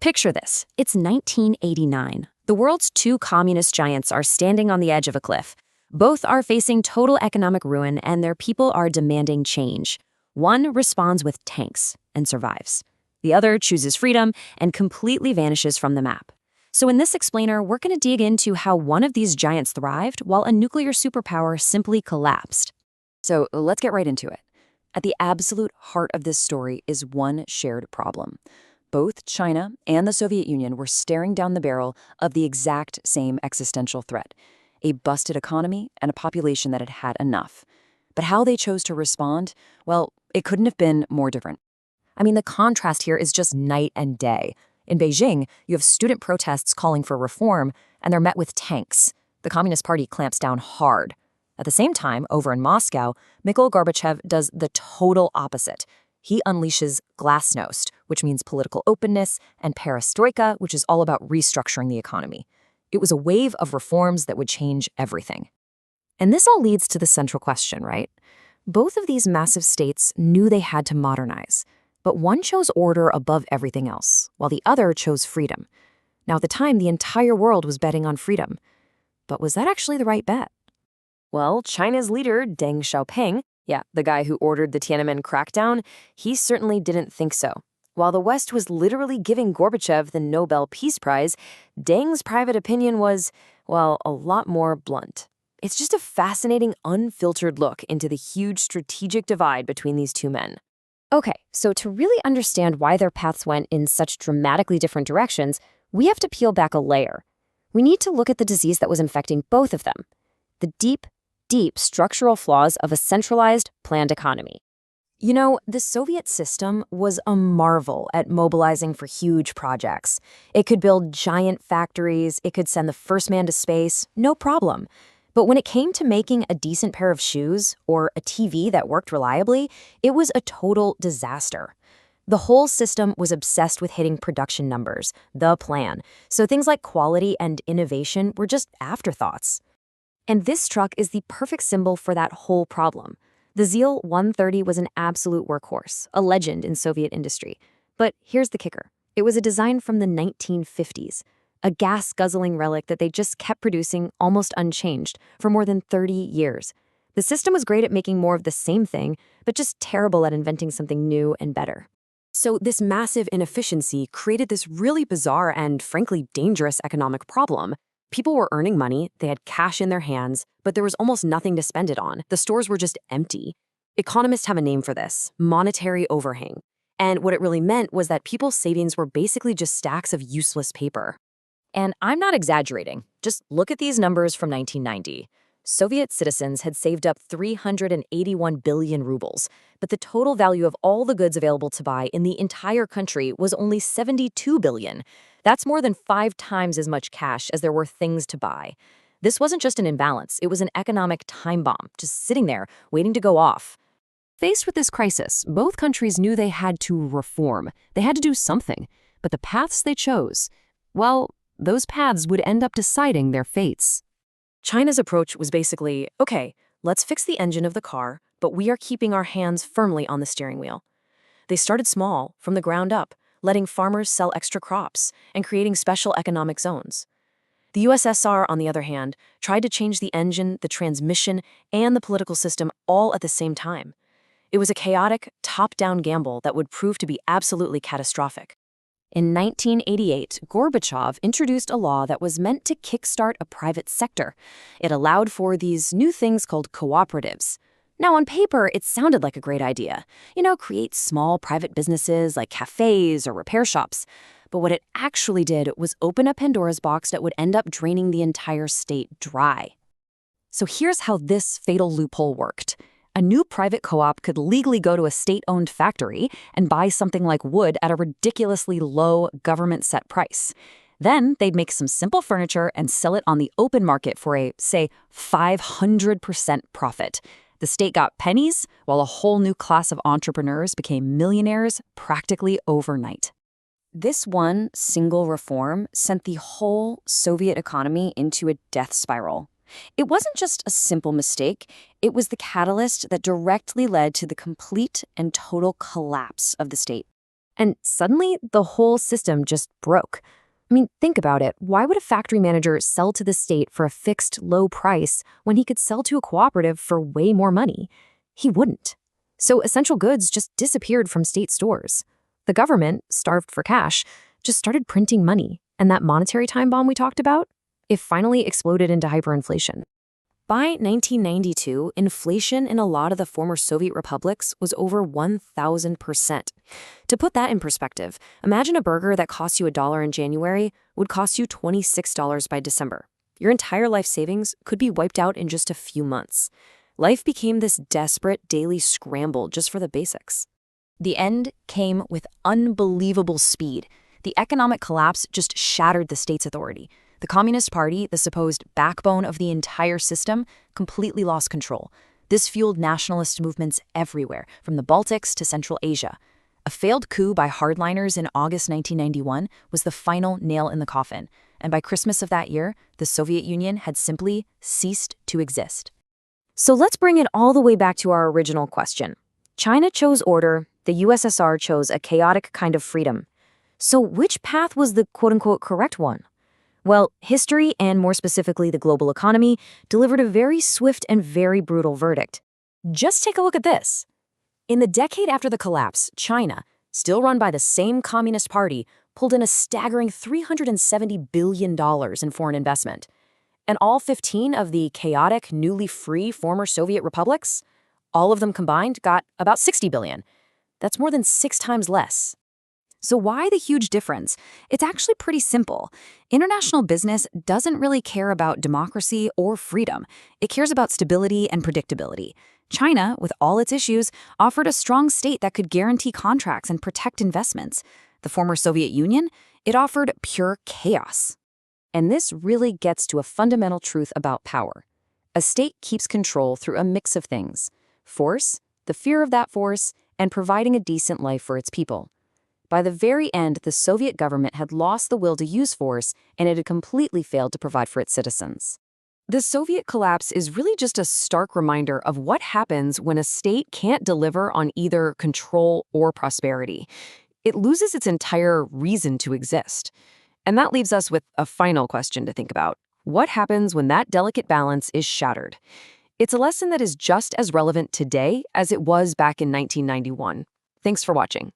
Picture this. It's 1989. The world's two communist giants are standing on the edge of a cliff. Both are facing total economic ruin, and their people are demanding change. One responds with tanks and survives. The other chooses freedom and completely vanishes from the map. So in this explainer, we're going to dig into how one of these giants thrived while a nuclear superpower simply collapsed. So let's get right into it. At the absolute heart of this story is one shared problem. Both China and the Soviet Union were staring down the barrel of the exact same existential threat: a busted economy and a population that had had enough. But how they chose to respond, well, it couldn't have been more different. I mean, the contrast here is just night and day. In Beijing, you have student protests calling for reform, and they're met with tanks. The Communist Party clamps down hard. At the same time, over in Moscow, Mikhail Gorbachev does the total opposite. He unleashes Glasnost, which means political openness, and Perestroika, which is all about restructuring the economy. It was a wave of reforms that would change everything. And this all leads to the central question, right? Both of these massive states knew they had to modernize, but one chose order above everything else, while the other chose freedom. Now, at the time, the entire world was betting on freedom. But was that actually the right bet? Well, China's leader, Deng Xiaoping, the guy who ordered the Tiananmen crackdown, he certainly didn't think so. While the West was literally giving Gorbachev the Nobel Peace Prize, Deng's private opinion was, well, a lot more blunt. It's just a fascinating, unfiltered look into the huge strategic divide between these two men. Okay, so to really understand why their paths went in such dramatically different directions, we have to peel back a layer. We need to look at the disease that was infecting both of them: the deep structural flaws of a centralized, planned economy. You know, the Soviet system was a marvel at mobilizing for huge projects. It could build giant factories, it could send the first man to space, no problem. But when it came to making a decent pair of shoes or a TV that worked reliably, it was a total disaster. The whole system was obsessed with hitting production numbers, the plan, so things like quality and innovation were just afterthoughts. And this truck is the perfect symbol for that whole problem. The ZEAL 130 was an absolute workhorse, a legend in Soviet industry. But here's the kicker. It was a design from the 1950s, a gas-guzzling relic that they just kept producing almost unchanged for more than 30 years. The system was great at making more of the same thing, but just terrible at inventing something new and better. So this massive inefficiency created this really bizarre and, frankly, dangerous economic problem. People were earning money, they had cash in their hands, but there was almost nothing to spend it on. The stores were just empty. Economists have a name for this: monetary overhang. And what it really meant was that people's savings were basically just stacks of useless paper. And I'm not exaggerating. Just look at these numbers from 1990. Soviet citizens had saved up 381 billion rubles, but the total value of all the goods available to buy in the entire country was only 72 billion. That's more than 5 times as much cash as there were things to buy. This wasn't just an imbalance, it was an economic time bomb, just sitting there, waiting to go off. Faced with this crisis, both countries knew they had to reform. They had to do something. But the paths they chose, well, those paths would end up deciding their fates. China's approach was basically, okay, let's fix the engine of the car, but we are keeping our hands firmly on the steering wheel. They started small, from the ground up, letting farmers sell extra crops and creating special economic zones. The USSR, on the other hand, tried to change the engine, the transmission, and the political system all at the same time. It was a chaotic, top-down gamble that would prove to be absolutely catastrophic. In 1988, Gorbachev introduced a law that was meant to kickstart a private sector. It allowed for these new things called cooperatives. Now, on paper, it sounded like a great idea. Create small private businesses like cafes or repair shops. But what it actually did was open a Pandora's box that would end up draining the entire state dry. So here's how this fatal loophole worked. A new private co-op could legally go to a state-owned factory and buy something like wood at a ridiculously low government-set price. Then they'd make some simple furniture and sell it on the open market for a, say, 500% profit. The state got pennies, while a whole new class of entrepreneurs became millionaires practically overnight. This one single reform sent the whole Soviet economy into a death spiral. It wasn't just a simple mistake, it was the catalyst that directly led to the complete and total collapse of the state. And suddenly, the whole system just broke. I mean, think about it. Why would a factory manager sell to the state for a fixed low price when he could sell to a cooperative for way more money? He wouldn't. So essential goods just disappeared from state stores. The government, starved for cash, just started printing money, and that monetary time bomb we talked about, it finally exploded into hyperinflation. By 1992, inflation in a lot of the former Soviet republics was over 1,000%. To put that in perspective, imagine a burger that cost you $1 in January would cost you $26 by December. Your entire life savings could be wiped out in just a few months. Life became this desperate daily scramble just for the basics. The end came with unbelievable speed. The economic collapse just shattered the state's authority. The Communist Party, the supposed backbone of the entire system, completely lost control. This fueled nationalist movements everywhere, from the Baltics to Central Asia. A failed coup by hardliners in August 1991 was the final nail in the coffin, and by Christmas of that year, the Soviet Union had simply ceased to exist. So let's bring it all the way back to our original question. China chose order, the USSR chose a chaotic kind of freedom. So which path was the quote-unquote correct one? Well, history, and more specifically the global economy, delivered a very swift and very brutal verdict. Just take a look at this. In the decade after the collapse, China, still run by the same Communist Party, pulled in a staggering $370 billion in foreign investment. And all 15 of the chaotic, newly free former Soviet republics, all of them combined got about $60 billion. That's more than 6 times less. So why the huge difference? It's actually pretty simple. International business doesn't really care about democracy or freedom. It cares about stability and predictability. China, with all its issues, offered a strong state that could guarantee contracts and protect investments. The former Soviet Union, it offered pure chaos. And this really gets to a fundamental truth about power. A state keeps control through a mix of things: force, the fear of that force, and providing a decent life for its people. By the very end, the Soviet government had lost the will to use force, and it had completely failed to provide for its citizens. The Soviet collapse is really just a stark reminder of what happens when a state can't deliver on either control or prosperity. It loses its entire reason to exist. And that leaves us with a final question to think about. What happens when that delicate balance is shattered? It's a lesson that is just as relevant today as it was back in 1991. Thanks for watching.